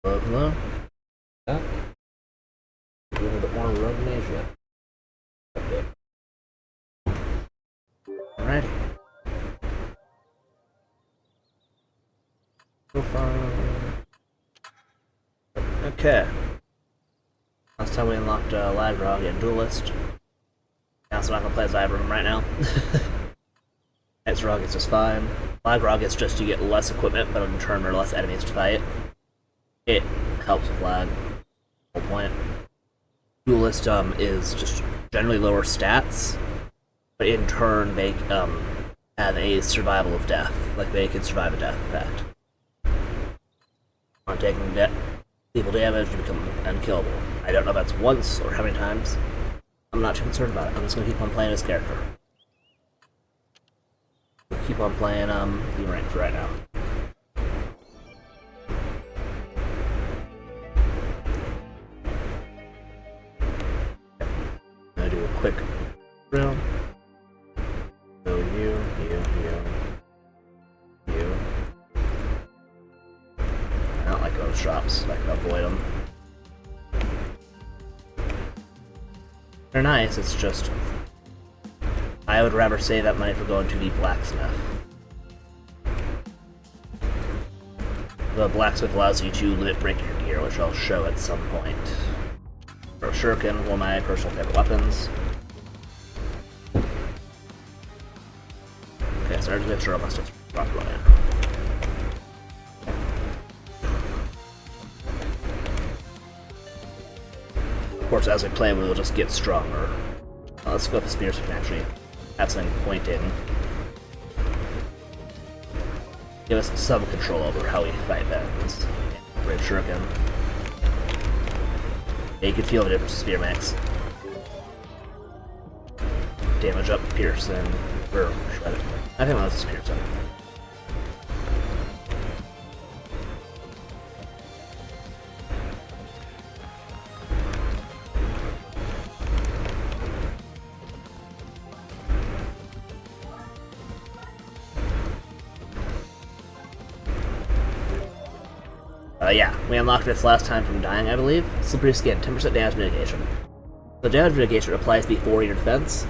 Hello, hello. Yeah. A little bit more Genesia. Okay. Alrighty. So far. Okay. Last time we unlocked Lagrog and Duelist. Now, so I'm not gonna play as either of them right now. X-Rog is just fine. Lagrog is just you get less equipment, but in turn there are less enemies to fight. It helps with lag. Whole point. Duelist is just generally lower stats, but in turn they have a survival of death. Like they can survive a death effect. On taking lethal damage, you become unkillable. I don't know if that's once or how many times. I'm not too concerned about it. I'm just gonna keep on playing this character. Keep on playing the rank for right now. I'm gonna do a quick drill. So you. I don't like those shops. I can avoid them. They're nice. It's just I would rather save that money for going to the blacksmith. The blacksmith allows you to limit break your gear, which I'll show at some point. For shuriken, one of my personal favorite weapons. Okay, so I just make sure I must have rock running. Of course, as we play, we will just get stronger. Let's go with the spear so we can actually have something pointing. Give us some control over how we fight things. Great shuriken. Yeah, you can feel the difference in spear mix. Damage up, piercing, or shred it. I think that was piercing. Yeah, we unlocked this last time from dying, I believe. Slippery Skin, 10% damage mitigation. The damage mitigation applies before your defense.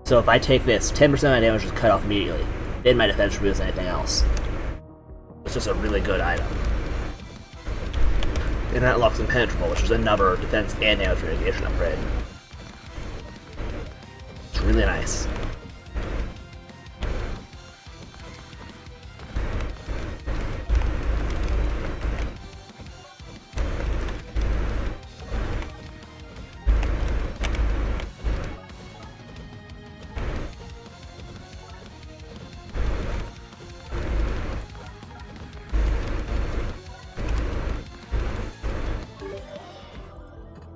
So if I take this, 10% of my damage is cut off immediately. Then my defense removes anything else. It's just a really good item. And that unlocks Impenetrable, which is another defense and damage mitigation upgrade. It's really nice.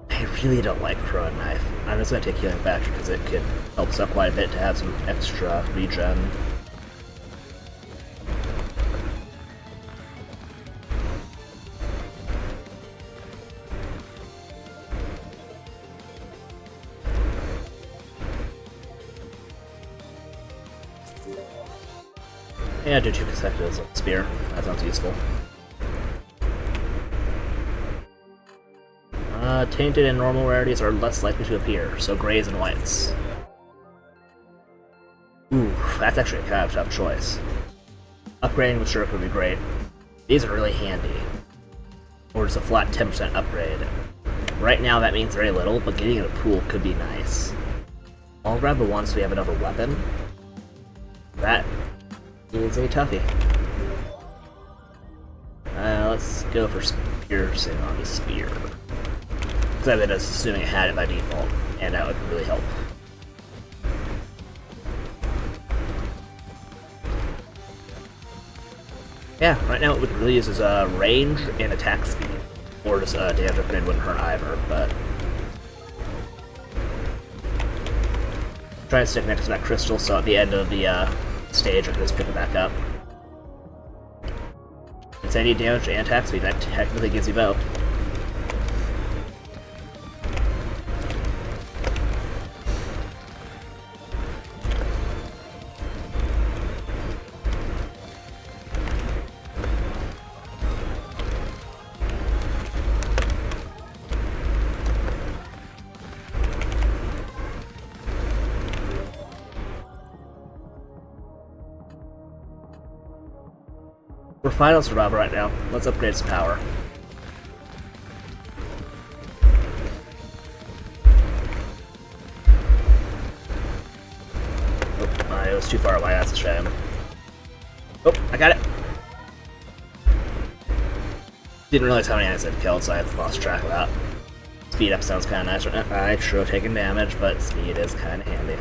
I really don't like throwing knife. I'm just gonna take healing factor because it could help us up quite a bit to have some extra regen. Yeah, do 2 consecutives on spear. That sounds useful. Tainted and normal rarities are less likely to appear, so grays and whites. Ooh, that's actually a kind of tough choice. Upgrading with Shuriken would be great. These are really handy. Or just a flat 10% upgrade. Right now that means very little, but getting in a pool could be nice. I'll grab the one so we have another weapon. That is a toughie. Let's go for piercing on the spear. Because I was assuming it had it by default, and that would really help. Yeah, right now what we can really use is range and attack speed. Or just damage upgrade wouldn't hurt either, but try and stick next to that crystal so at the end of the stage I can just pick it back up. Since I need damage and attack speed, that technically gives you both. We're fine on survival right now. Let's upgrade some power. Oh, it was too far away. That's a shame. Oh, I got it. Didn't realize how many enemies I'd killed, so I lost track of that. Speed up sounds kind of nice right now. I sure have taken damage, but speed is kind of handy.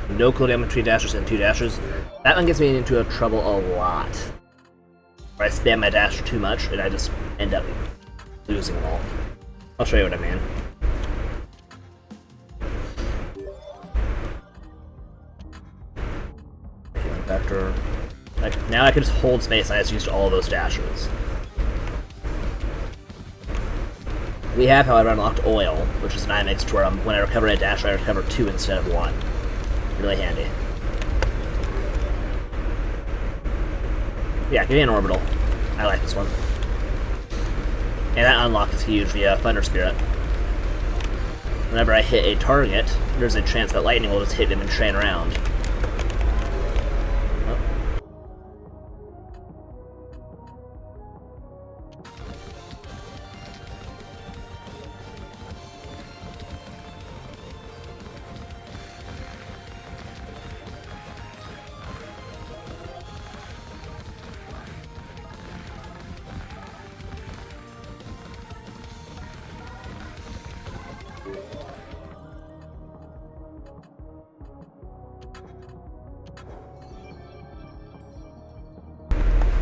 No cooldown between dashes and 2 dashes. That one gets me into trouble a lot. Where I spam my dasher too much and I just end up losing them all. I'll show you what I mean. Healing vector. Like, now I can just hold space and I just used all of those dashes. We have, however, unlocked oil, which is an eye mix to where when I recover a dash, I recover 2 instead of 1. Really handy. Yeah, give me an orbital. I like this one. And that unlock is huge via Thunder Spirit. Whenever I hit a target, there's a chance that lightning will just hit him and train around.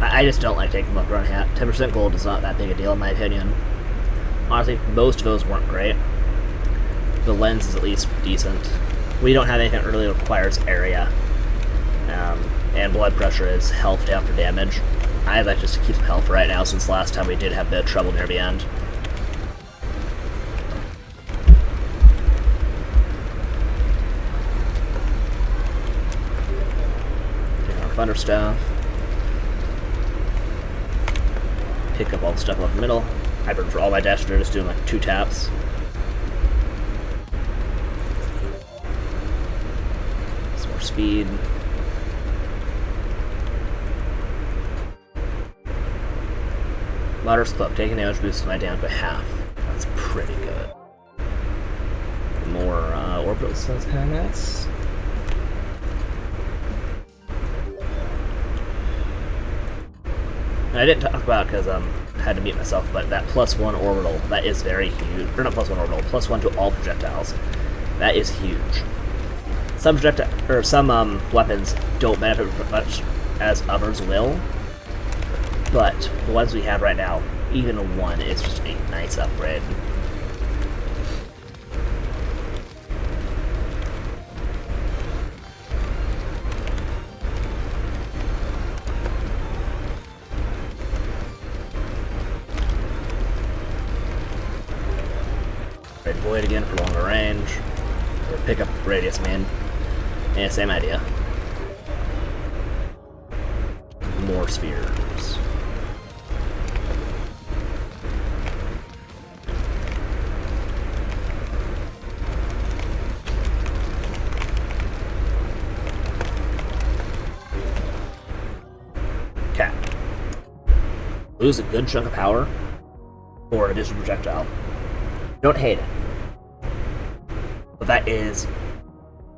I just don't like taking Luck Run Hat. 10% gold is not that big a deal in my opinion. Honestly, most of those weren't great. The lens is at least decent. We don't have anything that really requires area. And blood pressure is health down for damage. I'd like just to keep some health right now since last time we did have a bit of trouble near the end. Taking our Thunder Staff. Pick up all the stuff up the middle. I prefer all my dashes are just doing like 2 taps. Some more speed. Moderate Club. Taking damage boosts my down by half. That's pretty good. More orbital sounds kind of nice. I didn't talk about because I had to mute myself, but that +1 orbital, that is very huge. Or not +1 orbital, +1 to all projectiles. That is huge. Some weapons don't benefit much as others will, but the ones we have right now, even a 1 is just a nice upgrade. Void again for longer range. Or pick up radius main. Yeah, same idea. More spears. Okay. Lose a good chunk of power for an additional projectile. Don't hate it. But that is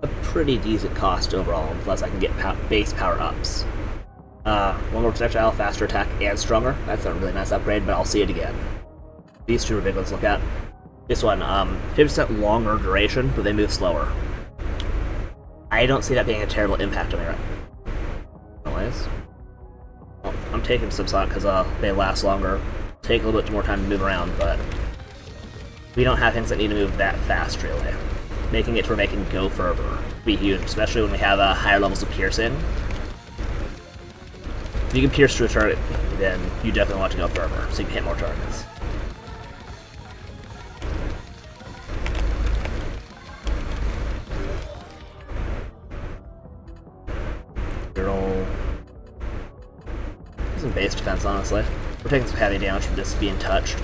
a pretty decent cost overall, unless I can get base power-ups. One more projectile, faster attack, and stronger. That's a really nice upgrade, but I'll see it again. These 2 are big ones to look at. This one, 50% longer duration, but they move slower. I don't see that being a terrible impact on me right now. Anyways. Well, I'm taking some slot because they last longer. Take a little bit more time to move around, but we don't have things that need to move that fast, really. Making it to where they can go further would be huge, especially when we have higher levels of piercing. If you can pierce through a target, then you definitely want to go further, so you can hit more targets. Girl. Some base defense, honestly. We're taking some heavy damage from just being touched.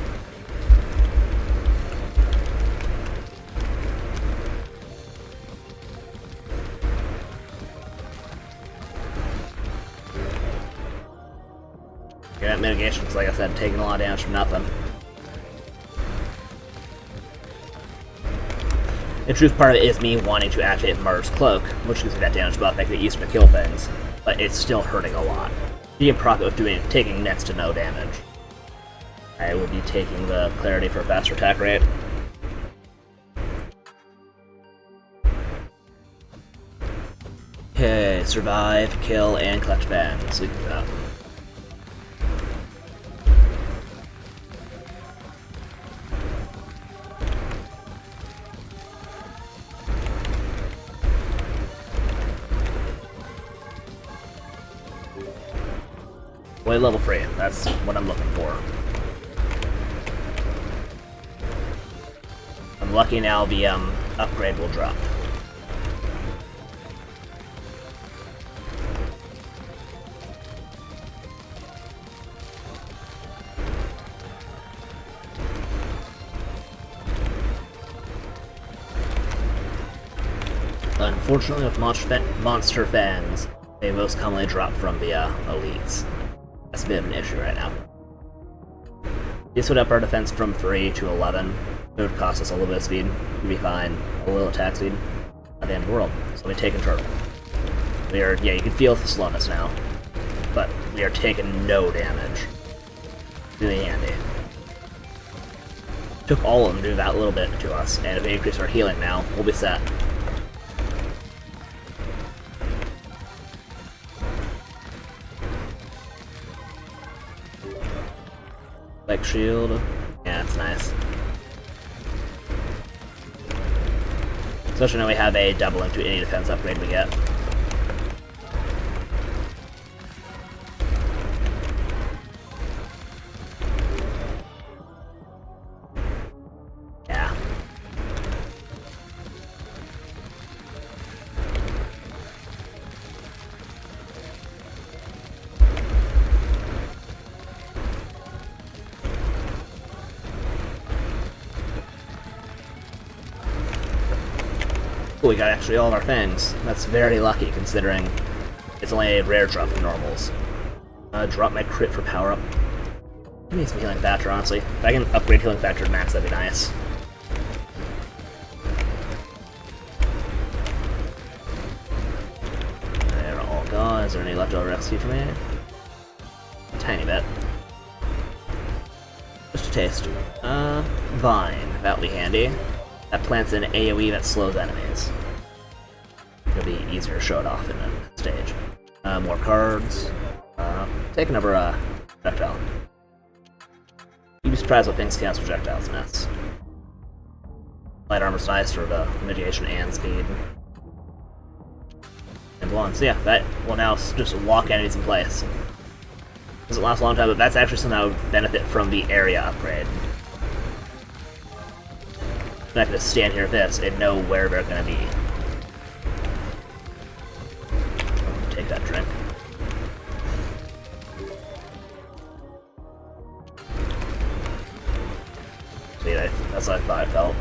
Yeah, mitigation's, like I said, taking a lot of damage from nothing. The truth part of it is me wanting to activate Martyr's Cloak, which gives me that damage buff, making it easier to kill things, but it's still hurting a lot. You can profit with taking next to no damage. I will be taking the Clarity for a faster attack rate. Okay, survive, kill, and collect fans. We can do that. Way level 3, that's what I'm looking for. I'm lucky now the upgrade will drop. Unfortunately, with monster fans, they most commonly drop from the elites. That's a bit of an issue right now. This would up our defense from 3 to 11. It would cost us a little bit of speed. We'd be fine. A little attack speed at the end of the world. So we take turtle. We are, yeah, you can feel the slowness now, but we are taking no damage. Really handy. Took all of them to do that little bit to us, and if we increase our healing now, we'll be set. Like shield. Yeah, that's nice. Especially now we have a double into any defense upgrade we get. Yeah. Cool, we got actually all of our things. That's very lucky considering it's only a rare drop from normals. Drop my crit for power up. I need some healing factor, honestly. If I can upgrade healing factor to max, that'd be nice. They're all gone. Is there any leftover XP for me? A tiny bit. Just a taste. Vine. That'll be handy. That plants an AoE that slows enemies. It'll be easier to show it off in a stage. More cards. Take another projectile. You'd be surprised what things cancel projectiles in this. Light armor's nice for the mitigation and speed. And one. So yeah, that will now just lock enemies in place. Doesn't last a long time, but that's actually something that would benefit from the area upgrade. I'm not going to stand here with this and know where they're going to be. Take that drink. See, that's what I thought I felt.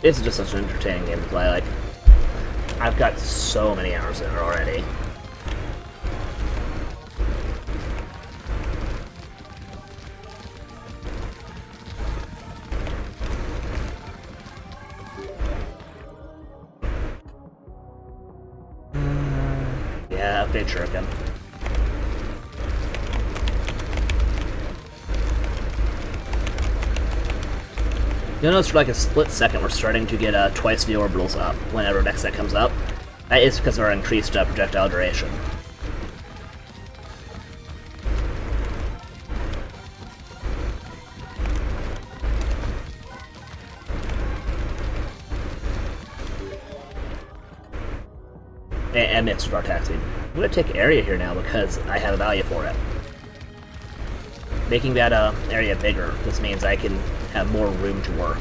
This is just such an entertaining game to play. Like, I've got so many hours in it already. Yeah, update Shuriken. You'll notice for like a split second we're starting to get twice the orbitals up whenever next set comes up. That is because of our increased projectile duration. And mixed with our attack speed. I'm going to take area here now because I have a value for it. Making that area bigger, this means I can have more room to work.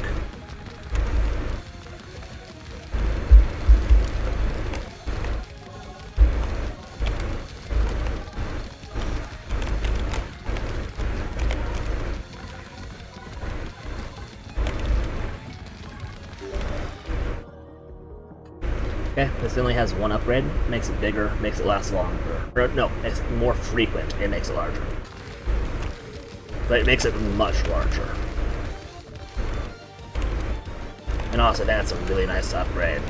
Okay, this only has one upgrade. Makes it bigger, makes it last longer. Or, no, it's more frequent, it makes it larger. But it makes it much larger. And also, that's a really nice upgrade.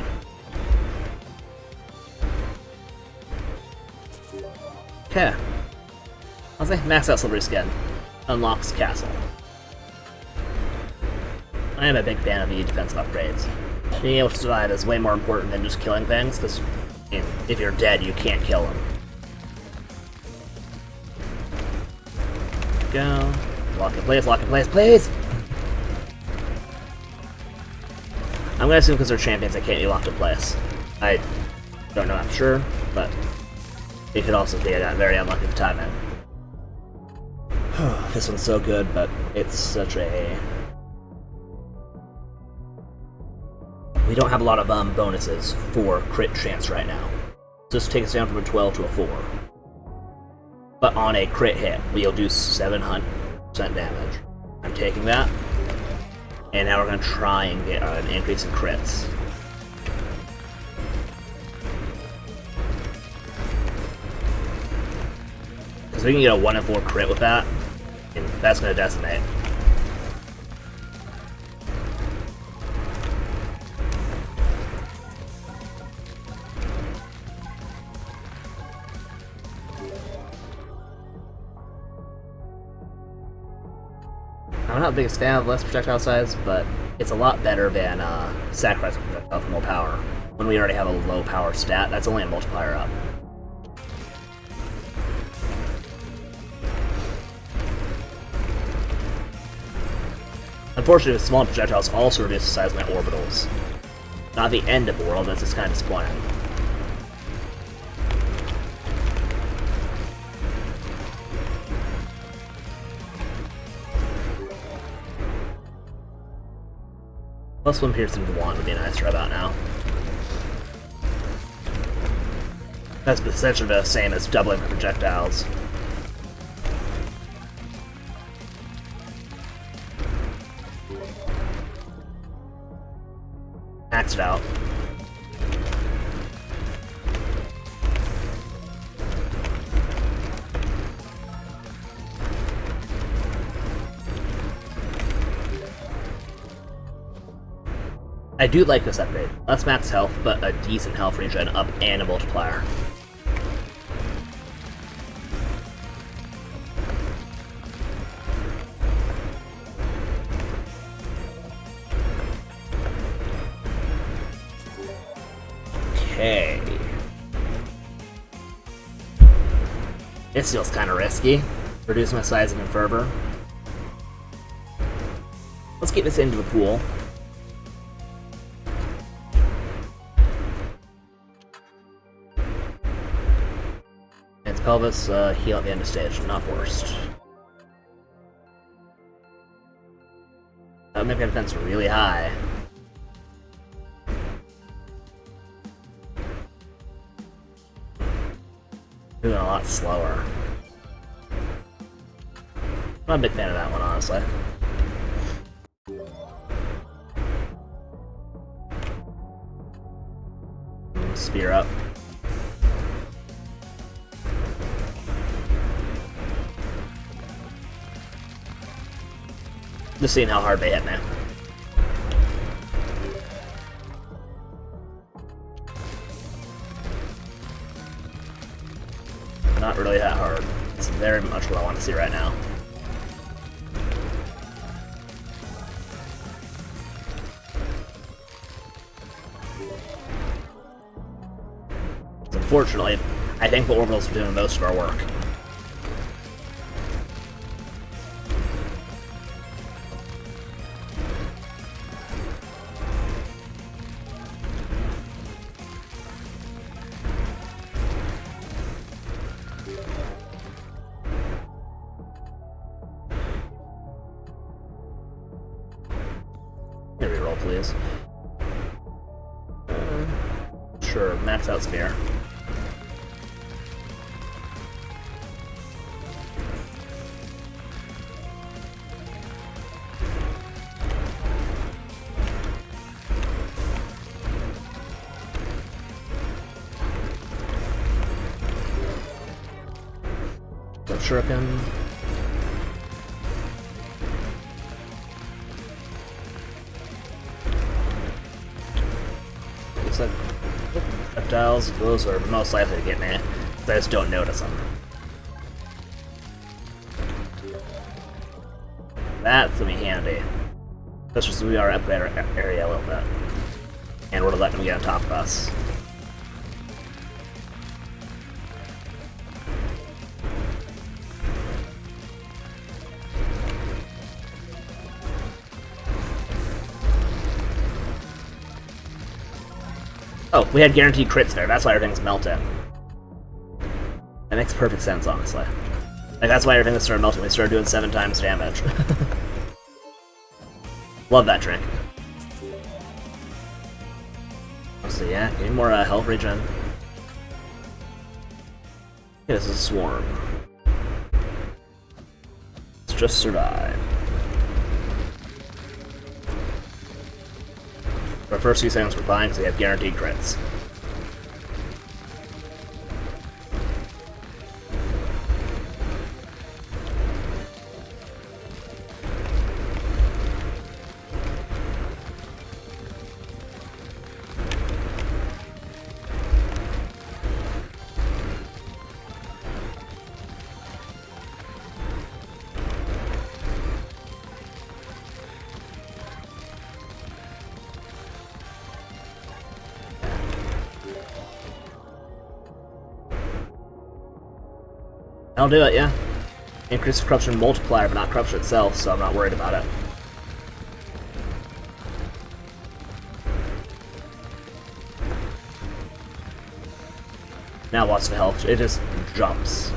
Okay. I'll say max out Slippery Skin. Unlocks Castle. I am a big fan of the defensive upgrades. Being able to survive is way more important than just killing things, because if you're dead, you can't kill them. Go. Lock in place, please! I'm gonna assume because they're champions, they can't be locked in place. I don't know, I'm sure, but it could also be I got very unlucky with timing. This one's so good, but it's such a... We don't have a lot of bonuses for crit chance right now. Just take us down from a 12 to a 4. But on a crit hit, we'll do 700% damage. I'm taking that. And now we're going to try and get an increase in crits. Because we can get a 1 in 4 crit with that, and that's going to decimate. I'm not the biggest fan of less projectile size, but it's a lot better than sacrificing projectile for more power. When we already have a low power stat, that's only a multiplier up. Unfortunately, small projectiles also reduce the size of my orbitals. Not the end of the world, that's just kind of disappointing. Plus 1 piercing to 1 would be nice right about now. That's essentially the same as doubling the projectiles. Maxed it out. I do like this upgrade. Less max health, but a decent health regen up and a multiplier. Okay. This feels kind of risky. Reduce my size even further. Let's get this into the pool. Pelvis, heal at the end of stage, not forced. That would make my defense really high. Moving a lot slower. Not a big fan of that one, honestly. Spear up. Just seeing how hard they hit me. Not really that hard. It's very much what I want to see right now. Unfortunately, I think the orbitals are doing most of our work. Reroll, please. Sure, max out spear. shuriken. Looks like projectiles, those are most likely to get me. I just don't notice them. That's gonna be handy. Especially since we are upgrade our area a little bit. And we're letting them get on top of us. Oh, we had guaranteed crits there, that's why everything's melting. That makes perfect sense, honestly. Like, that's why everything started melting, we started doing 7 times damage. Love that trick. So yeah, need more health regen. Yeah, this is a swarm. Let's just survive. For the first few seconds we're fine because we have guaranteed crits. I'll do it, yeah. Increase corruption multiplier, but not corruption itself, so I'm not worried about it. Now lots of health. It just jumps.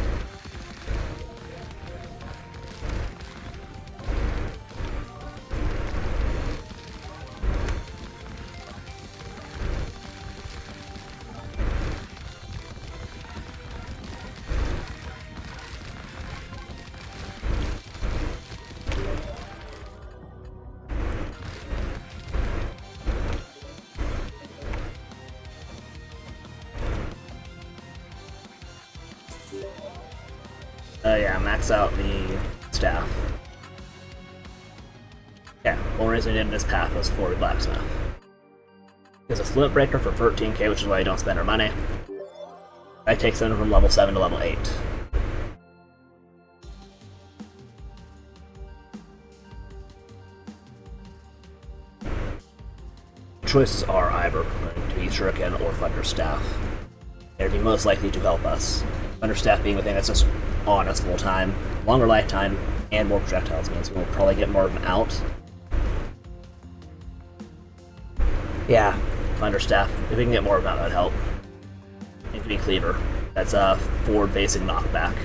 Yeah, max out the staff. Yeah, the only reason we did this path was for the blacksmith. There's a fluent breaker for 13k, which is why you don't spend our money. That takes them from level 7 to level 8. Choices are either going to be Shuriken or Thunderstaff. They're the most likely to help us. Thunderstaff being the thing that's just on us full time, longer lifetime, and more projectiles means we'll probably get more of them out. Yeah, Thunderstaff. If we can get more of them, that would help. It could be Cleaver. That's a forward-facing knockback.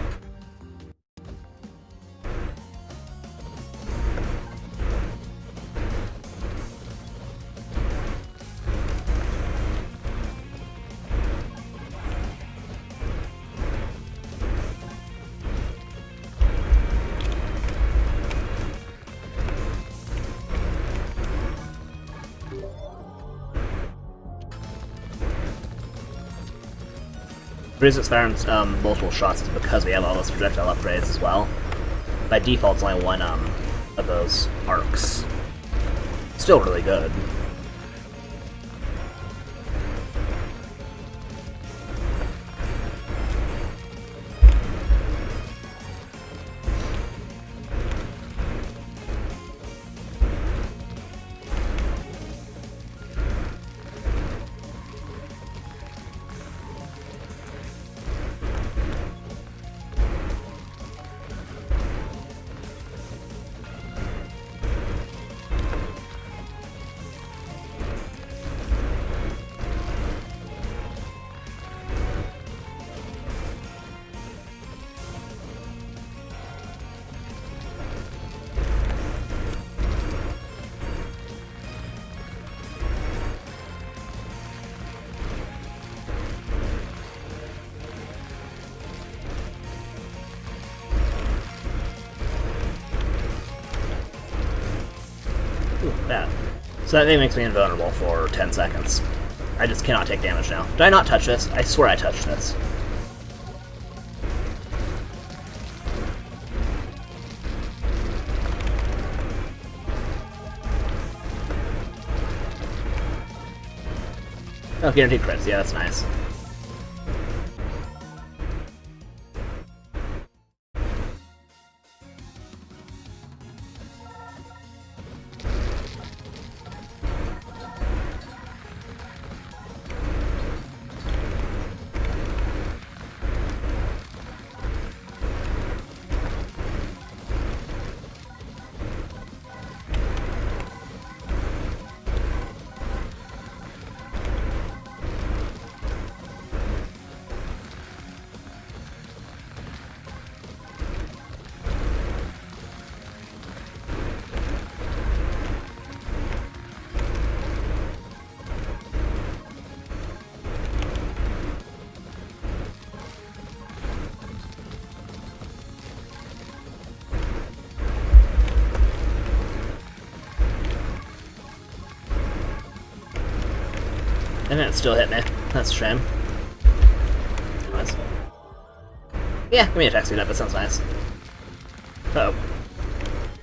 The reason it's firing multiple shots is because we have all those projectile upgrades as well. By default, it's only one of those arcs. Still really good. Yeah. So that thing makes me invulnerable for 10 seconds. I just cannot take damage now. Did I not touch this? I swear I touched this. Oh, guaranteed crits. Yeah, that's nice. And it still hit me. That's a shame. Anyways. Yeah, give me attack speed up, that sounds nice. Uh oh.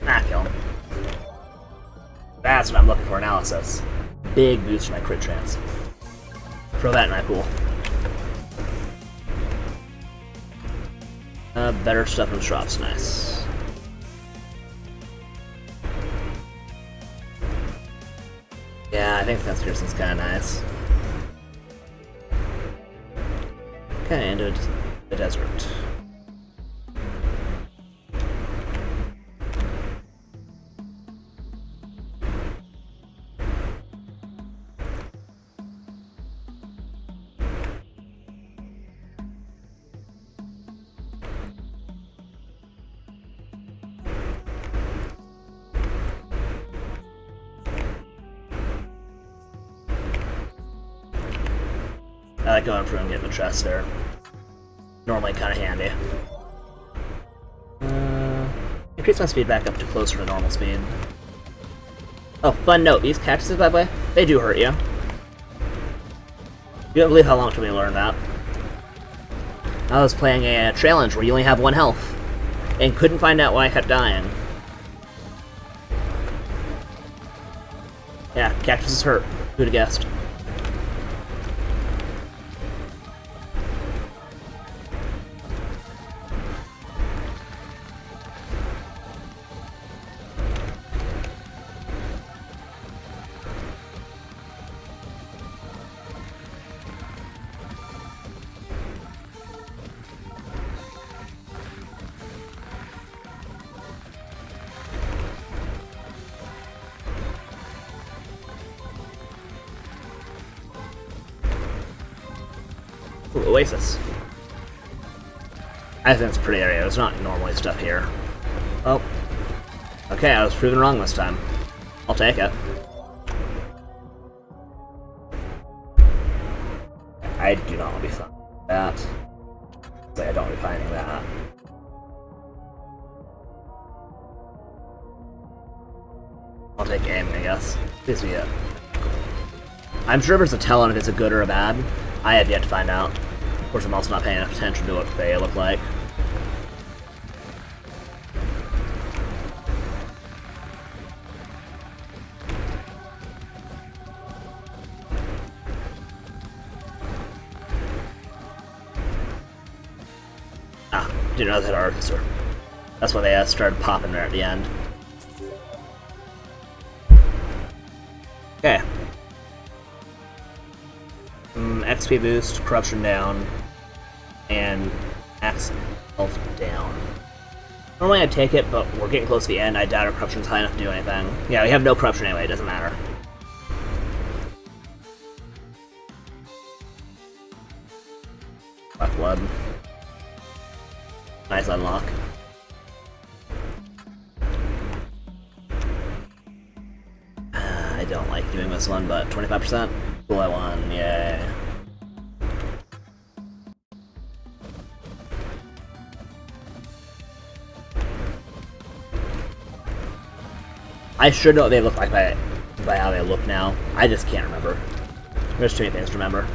Ah, kill him. That's what I'm looking for, analysis. Big boost for my crit chance. Throw that in my pool. Better stuff from shops, nice. Yeah, I think Fence Piercing's kinda nice. Kinda into the desert. I like going through and getting the chest there. Normally kind of handy. Increase my speed back up to closer to normal speed. Oh, fun note, these cactuses, by the way, they do hurt you. You don't believe how long it took me to learn that. I was playing a challenge where you only have 1 health, and couldn't find out why I kept dying. Yeah, cactuses hurt. Who'd have guessed? Ooh, Oasis. I think it's a pretty area. There's not normally stuff here. Oh. Okay, I was proven wrong this time. I'll take it. I do not want to be fun with that. Say I don't want to be finding that. I'll take aiming, I guess. Please be it. I'm sure there's a tell on if it's a good or a bad. I have yet to find out. Of course, I'm also not paying enough attention to what they look like. Ah, didn't know they had Artificer. That's why they started popping there at the end. Okay. XP boost, corruption down, and max health down. Normally I'd take it, but we're getting close to the end. I doubt our corruption's high enough to do anything. Yeah, we have no corruption anyway, it doesn't matter. Black blood. Nice unlock. I don't like doing this one, but 25%? Cool, I won, yay. I should know what they look like by how they look now. I just can't remember. There's too many things to remember.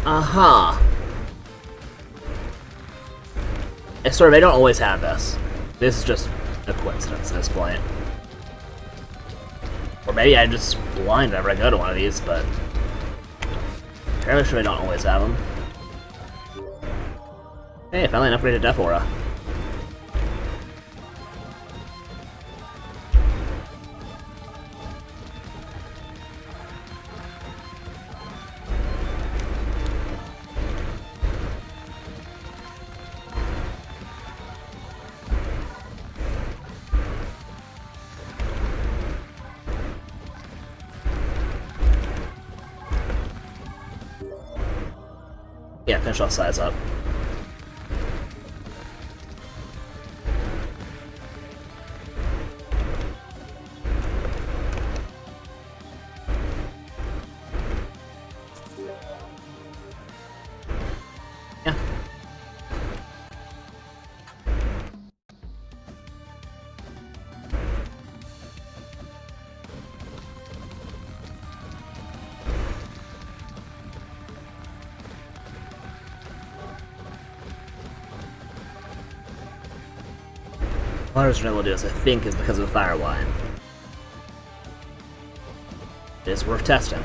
Uh-huh. It's sort of, they don't always have this. This is just a coincidence at this point. Or maybe I'm just blind whenever I go to one of these, but fairly sure I don't always have them. Hey, finally an upgraded Death Aura. Yeah, finish off size up. Yeah. What I was able to do this, I think, is because of the fire line. It is worth testing.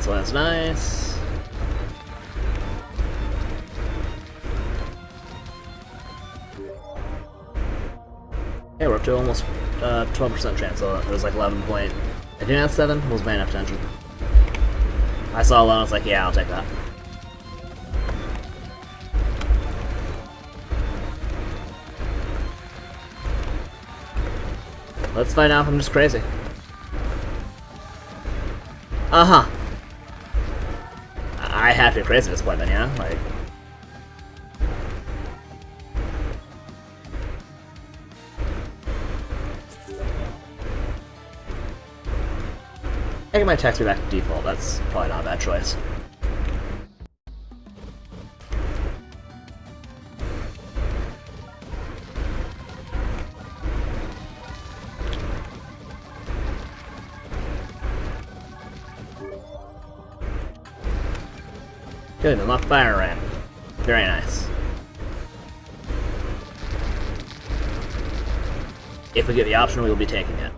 So that's nice. Okay, we're up to almost 12% chance, so it was like 11 point. I didn't have 7, wasn't paying enough attention. I saw 11, I was like, yeah, I'll take that. Let's find out if I'm just crazy. Uh-huh. I have to be crazy at this point then, yeah? Like... I think my text me back to default, that's probably not a bad choice. Good, unlock fire ram. Very nice. If we get the option, we will be taking it.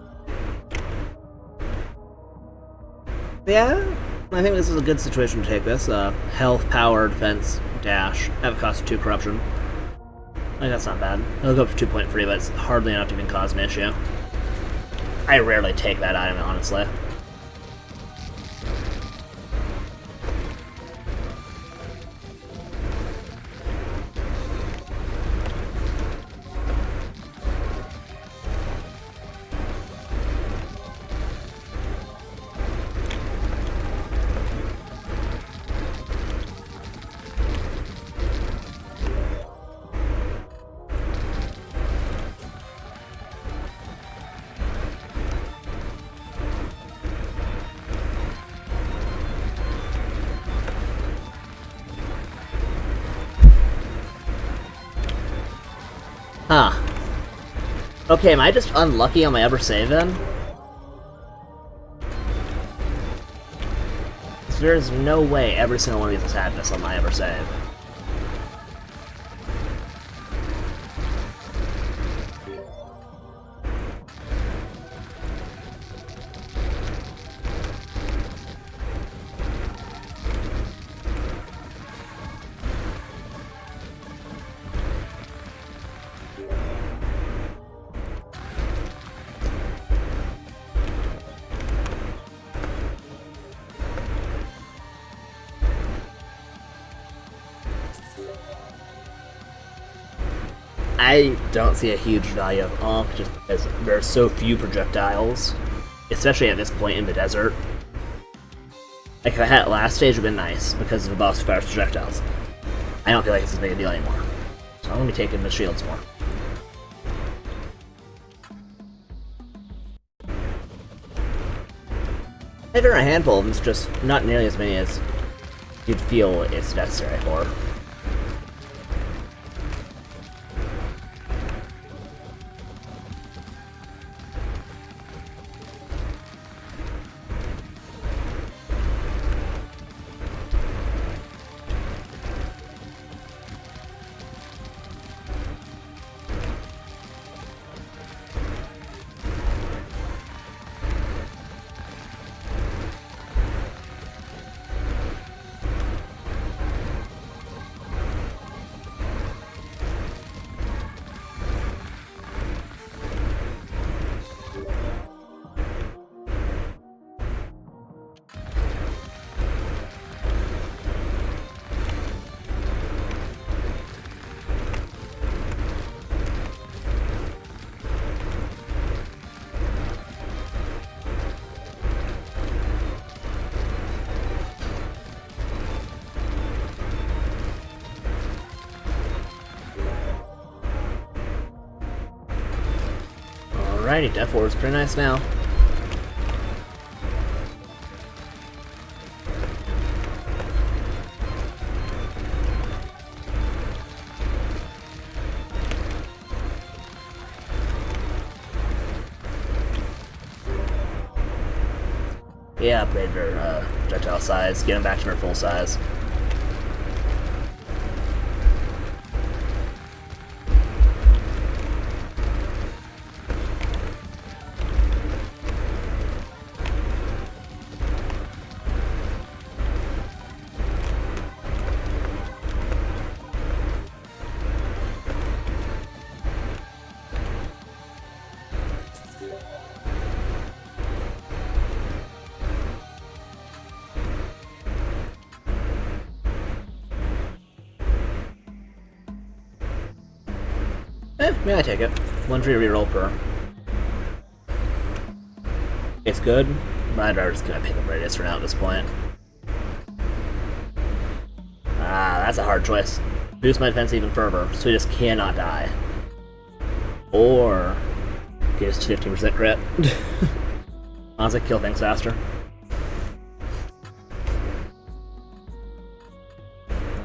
Yeah, I think this is a good situation to take this. Health, power, defense, dash. Have a cost of 2 corruption. I think that's not bad. It'll go up to 2.3, but it's hardly enough to even cause an issue. I rarely take that item, honestly. Huh. Okay, am I just unlucky on my ever save then? There's no way every single one of these has had this on my ever save. I don't see a huge value of Ankh just because there are so few projectiles, especially at this point in the desert. Like, if I had it last stage, it would have been nice because the boss fires projectiles. I don't feel like it's as big a deal anymore. So I'm going to be taking the shields more. There are a handful of them, it's just not nearly as many as you'd feel it's necessary for. Alrighty, Death Ward's pretty nice now. Yeah, upgrade their projectile size, get them back to their full size. Yeah, I take it. 1 free reroll per. It's good, but I'd rather just gonna pick up Radius for now at this point. Ah, that's a hard choice. Boost my defense even further, so he just cannot die. Or get us to 15% crit. Honestly, kill things faster.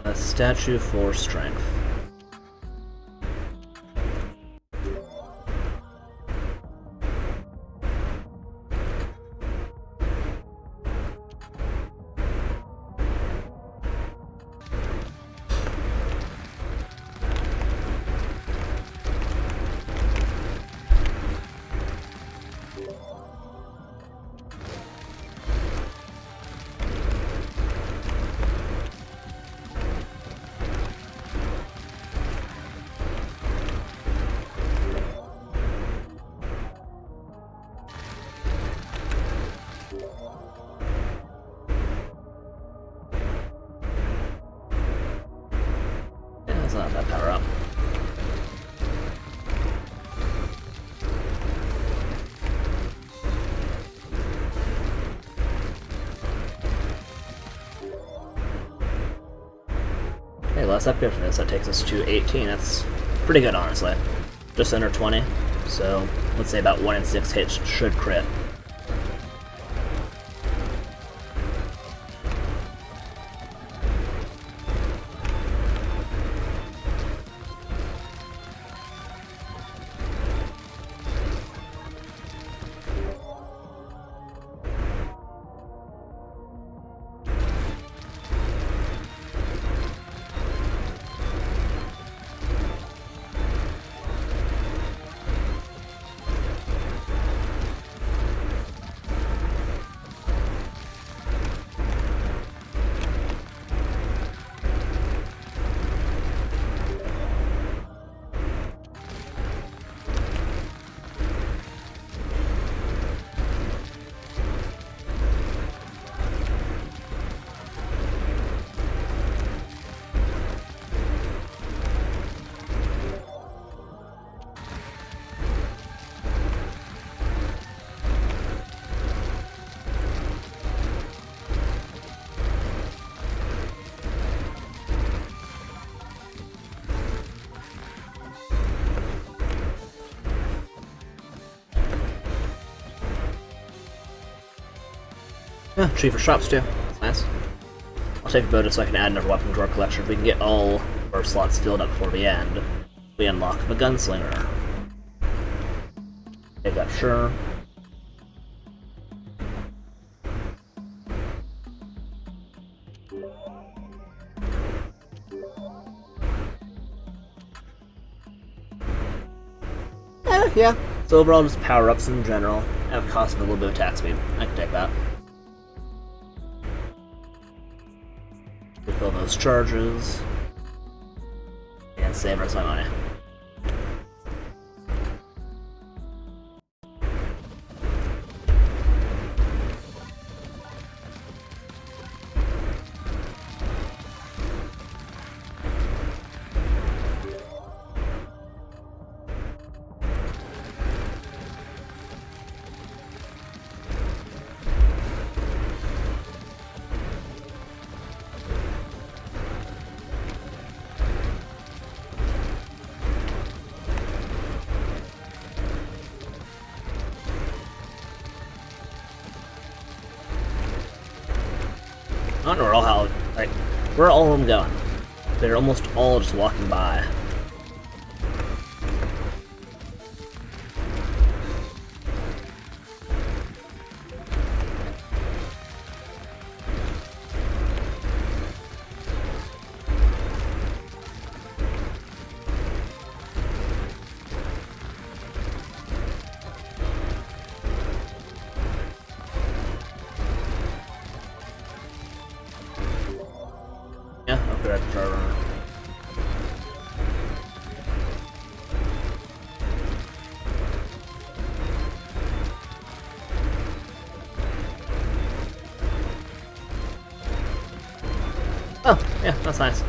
A statue for strength. It's not that power up. Okay, last upgrade for this, that takes us to 18. That's pretty good, honestly. Just under 20, so let's say about 1 in 6 hits should crit. Yeah, tree for shops too. That's nice. I'll take a bow just so I can add another weapon to our collection. If we can get all our slots filled up before the end, we unlock the gunslinger. Take that, sure. Yeah. So overall, just power-ups in general. At the cost of a little bit of attack speed. I can take that. Refill those charges. And save us my money. I don't know where are all of them going? They're almost all just walking by. Yeah, okay, I can try running. Oh, yeah, that's nice.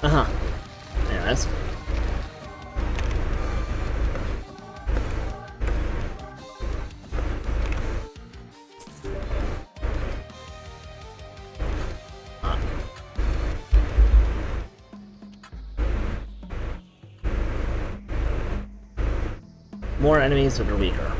Uh-huh. Anyways. More enemies that are weaker.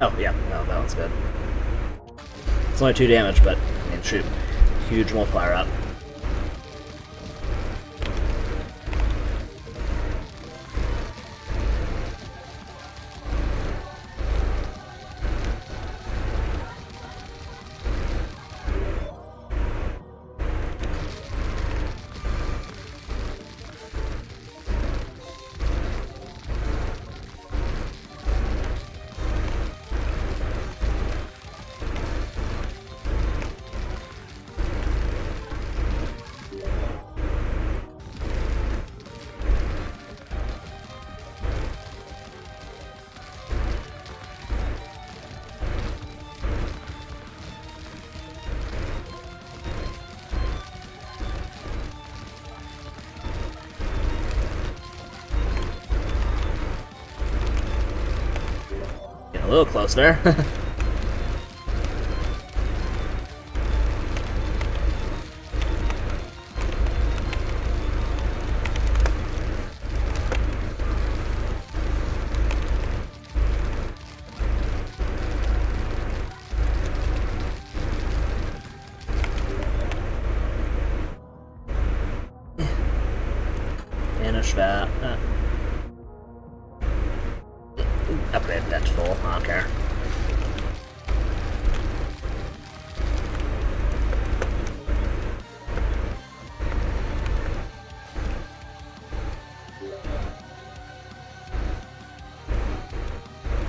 Oh, yeah, no, that one's good. It's only 2 damage, but, I mean, shoot. Huge multiplier up. Getting a little close there. Finish that. full. I don't care.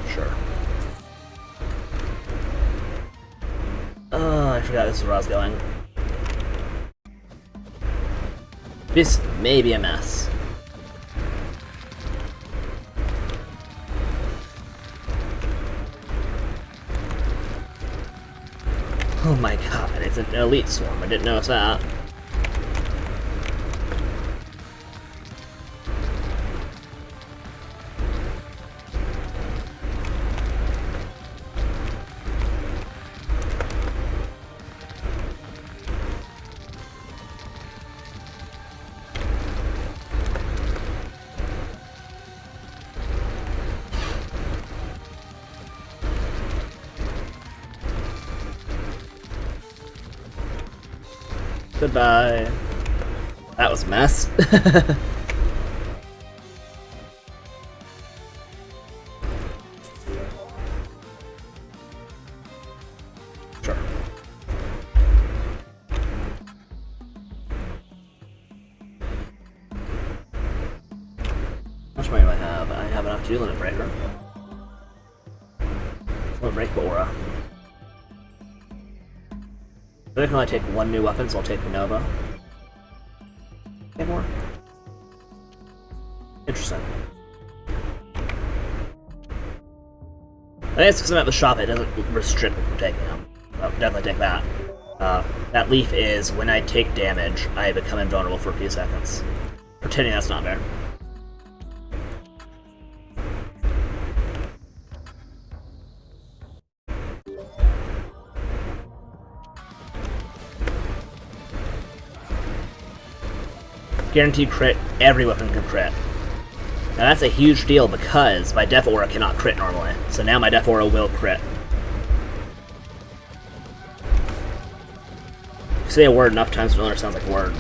Sure. Oh, I forgot this is where I was going. This may be a mess. Oh my god, it's an elite swarm. I didn't notice that. Goodbye. That was a mess. Sure. How much money do I have? I have enough to do Limit Breaker. Limit Break Aura. I can only take one new weapon, so I'll take Nova. Okay, more. Interesting. I think it's because I'm at the shop, it doesn't restrict me from taking them. I'll definitely take that. That leaf is, when I take damage, I become invulnerable for a few seconds. Pretending that's not there. Guaranteed crit, every weapon can crit. Now that's a huge deal because my Death Aura cannot crit normally. So now my Death Aura will crit. If you say a word enough times, it sounds like a word.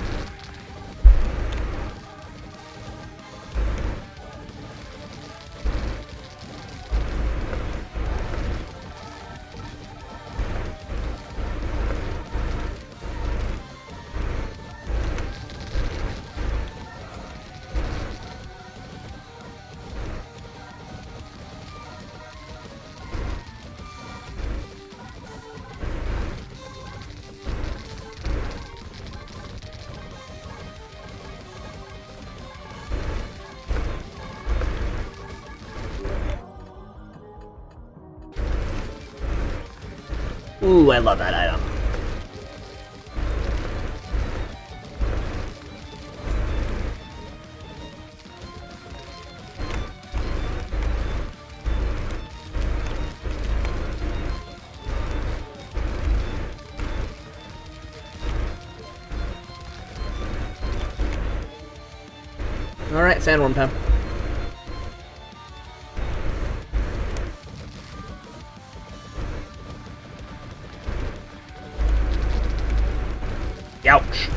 Ooh, I love that item. Alright, sandworm time. Ouch.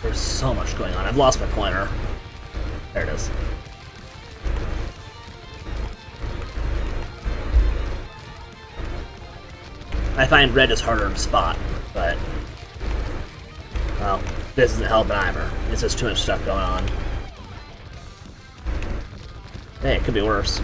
There's so much going on. I've lost my pointer. There it is. I find red is harder to spot, but well, This isn't helping either. It's just too much stuff going on. Hey, it could be worse.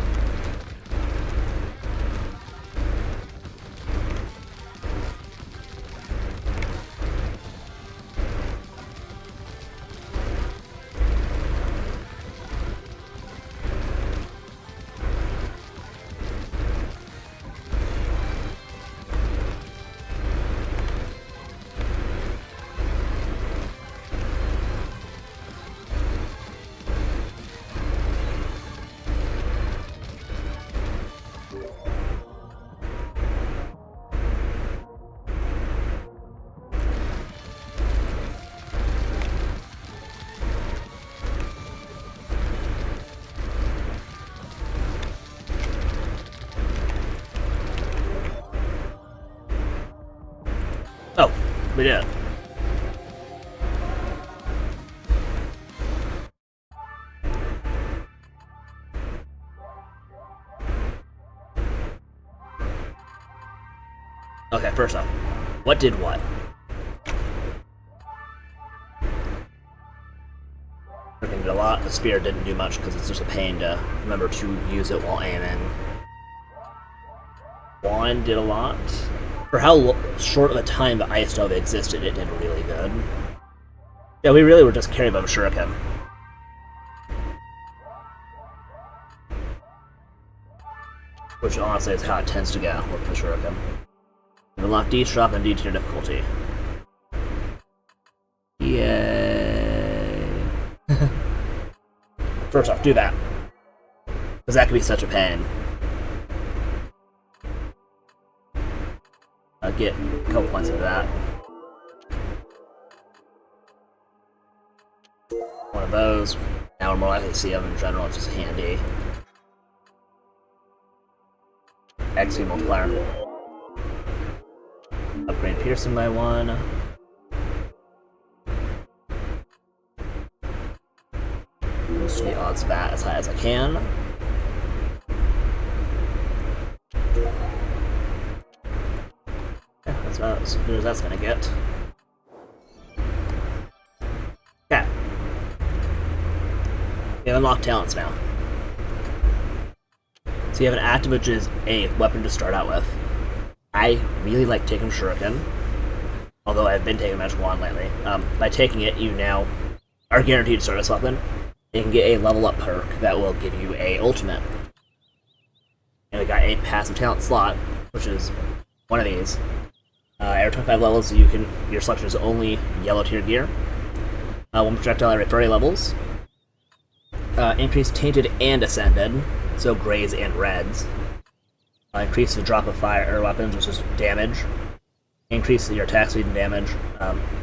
Oh, we did. Okay, first off, what did what? Everything did a lot. The spear didn't do much because it's just a pain to remember to use it while aiming. Wand did a lot. For how short of a time the ice stove existed, it did really good. Yeah, we really were just carried by Shuriken. Which honestly is how it tends to go with the Shuriken. Unlock D-Drop and D-Tier difficulty. Yay. First off, do that. Because that could be such a pain. I'll get a couple points into that. One of those. Now we're more likely to see them in general, it's just handy. XP multiplier. Upgrade piercing by 1. Boost the odds of that as high as I can. Yeah, that's about as good as that's gonna get. Okay. We have unlocked talents now. So you have an active, which is a weapon to start out with. I really like taking Shuriken, although I've been taking Magic Wand lately. By taking it, you now are guaranteed to start this weapon. You can get a level up perk that will give you a ultimate. And we got a passive talent slot, which is one of these. Every 25 levels, your selection is only yellow tier gear. One projectile every 30 levels. Increase tainted and ascended, so grays and reds. Increase the drop of fire weapons, which is damage. Increase your attack speed and damage.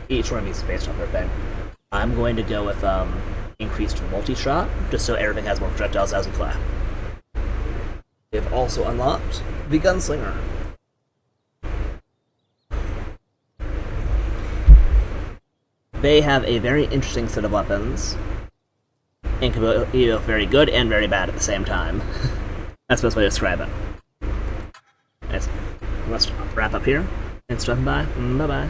Each one of these is based on their thing. I'm going to go with increased multi-shot, just so everything has more projectiles as we fly. They've also unlocked the Gunslinger. They have a very interesting set of weapons, and can be both very good and very bad at the same time. That's the best way to describe it. Nice. Let's wrap up here. Thanks for stopping by. Bye-bye.